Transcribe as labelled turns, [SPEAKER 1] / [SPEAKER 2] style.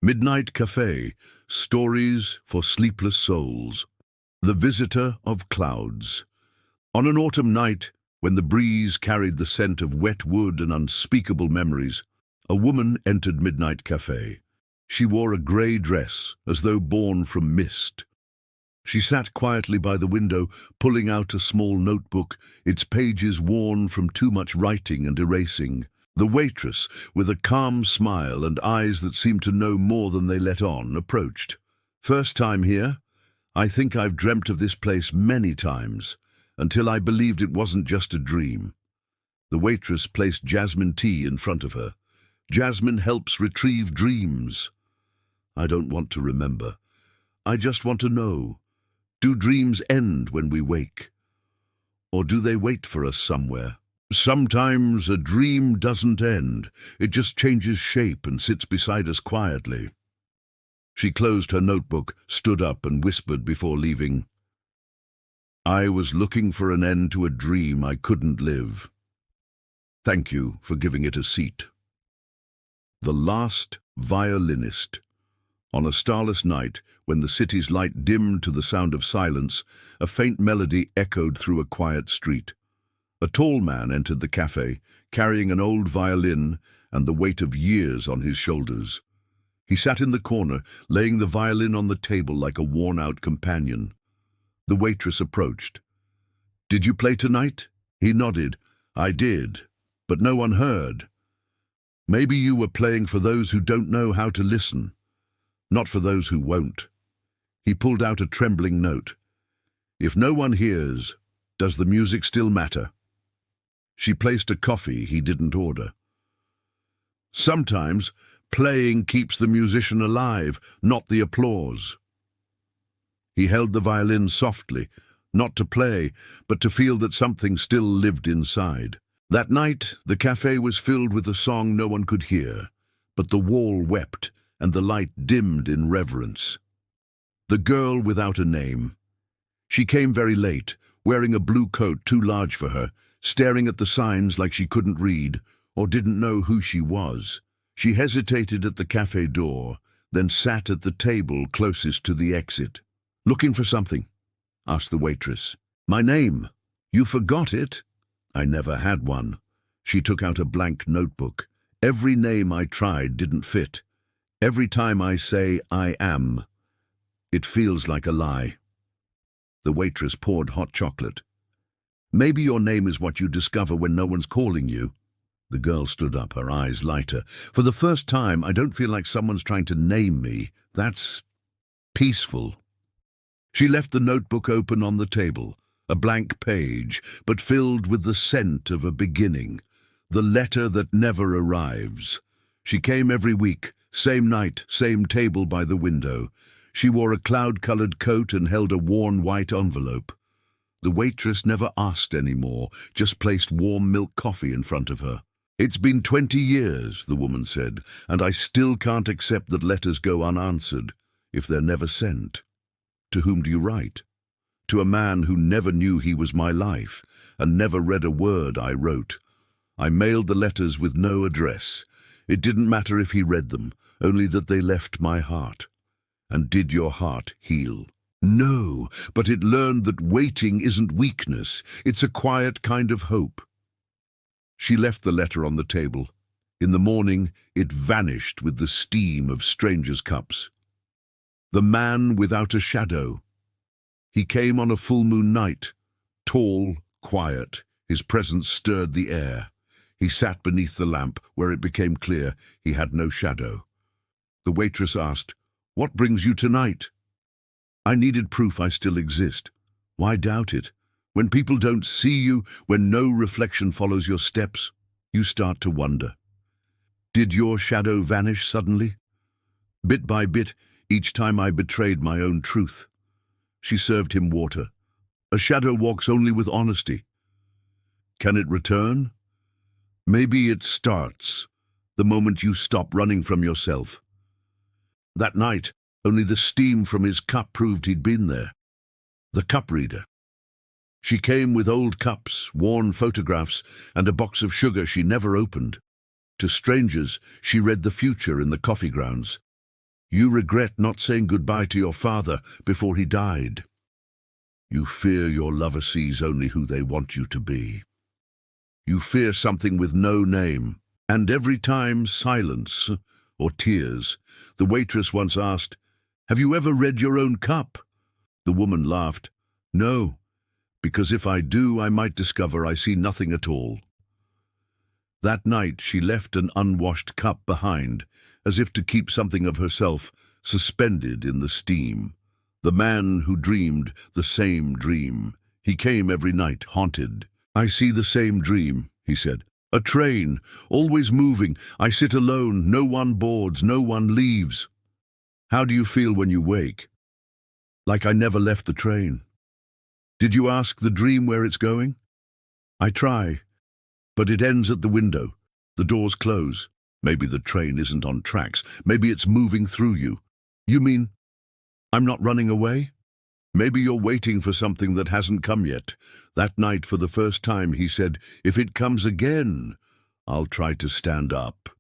[SPEAKER 1] Midnight Café, Stories for Sleepless Souls. The Visitor of Clouds. On an autumn night, when the breeze carried the scent of wet wood and unspeakable memories, a woman entered Midnight Café. She wore a grey dress, as though born from mist. She sat quietly by the window, pulling out a small notebook, its pages worn from too much writing and erasing. The waitress, with a calm smile and eyes that seemed to know more than they let on, approached. "First time here? I think I've dreamt of this place many times, until I believed it wasn't just a dream." The waitress placed jasmine tea in front of her. "Jasmine helps retrieve dreams." "I don't want to remember. I just want to know. Do dreams end when we wake? Or do they wait for us somewhere?" "Sometimes a dream doesn't end. It just changes shape and sits beside us quietly." She closed her notebook, stood up and whispered before leaving, "I was looking for an end to a dream I couldn't live. Thank you for giving it a seat." The Last Violinist. On a starless night, when the city's light dimmed to the sound of silence, a faint melody echoed through a quiet street. A tall man entered the cafe, carrying an old violin and the weight of years on his shoulders. He sat in the corner, laying the violin on the table like a worn-out companion. The waitress approached. "Did you play tonight?" He nodded. "I did, but no one heard. Maybe you were playing for those who don't know how to listen, not for those who won't." He pulled out a trembling note. "If no one hears, does the music still matter?" She placed a coffee he didn't order. "Sometimes playing keeps the musician alive, not the applause." He held the violin softly, not to play, but to feel that something still lived inside. That night, the cafe was filled with a song no one could hear, but the wall wept and the light dimmed in reverence. The Girl Without a Name. She came very late, wearing a blue coat too large for her, staring at the signs like she couldn't read or didn't know who she was. She hesitated at the cafe door, then sat at the table closest to the exit. "Looking for something?" asked the waitress. "My name. You forgot it?" "I never had one." She took out a blank notebook. "Every name I tried didn't fit. Every time I say I am, it feels like a lie." The waitress poured hot chocolate. "Maybe your name is what you discover when no one's calling you." The girl stood up, her eyes lighter. "For the first time, I don't feel like someone's trying to name me. That's peaceful." She left the notebook open on the table, a blank page, but filled with the scent of a beginning, the letter that never arrives. She came every week, same night, same table by the window. She wore a cloud-colored coat and held a worn white envelope. The waitress never asked any more, just placed warm milk coffee in front of her. "It's been 20 years, the woman said, "and I still can't accept that letters go unanswered if they're never sent." "To whom do you write?" "To a man who never knew he was my life and never read a word I wrote. I mailed the letters with no address. It didn't matter if he read them, only that they left my heart." "And did your heart heal?" "No, but it learned that waiting isn't weakness. It's a quiet kind of hope." She left the letter on the table. In the morning, it vanished with the steam of strangers' cups. The Man Without a Shadow. He came on a full moon night, tall, quiet. His presence stirred the air. He sat beneath the lamp, where it became clear he had no shadow. The waitress asked, "What brings you tonight?" "I needed proof I still exist." "Why doubt it? When people don't see you, when no reflection follows your steps, you start to wonder." "Did your shadow vanish suddenly?" "Bit by bit, each time I betrayed my own truth." She served him water. "A shadow walks only with honesty." "Can it return?" "Maybe it starts, the moment you stop running from yourself." That night, only the steam from his cup proved he'd been there. The cup reader. She came with old cups, worn photographs, and a box of sugar she never opened. To strangers, she read the future in the coffee grounds. You regret not saying goodbye to your father before he died. You fear your lover sees only who they want you to be. You fear something with no name, and every time silence or tears. The waitress once asked, "Have you ever read your own cup?" The woman laughed, "No, because if I do, I might discover I see nothing at all." That night she left an unwashed cup behind, as if to keep something of herself suspended in the steam. The man who dreamed the same dream. He came every night, haunted. "I see the same dream," he said. "A train, always moving. I sit alone, no one boards, no one leaves." "How do you feel when you wake?" "Like I never left the train." "Did you ask the dream where it's going?" "I try, but it ends at the window. The doors close. Maybe the train isn't on tracks. Maybe it's moving through you." "You mean I'm not running away?" "Maybe you're waiting for something that hasn't come yet." That night, for the first time, he said, "If it comes again, I'll try to stand up."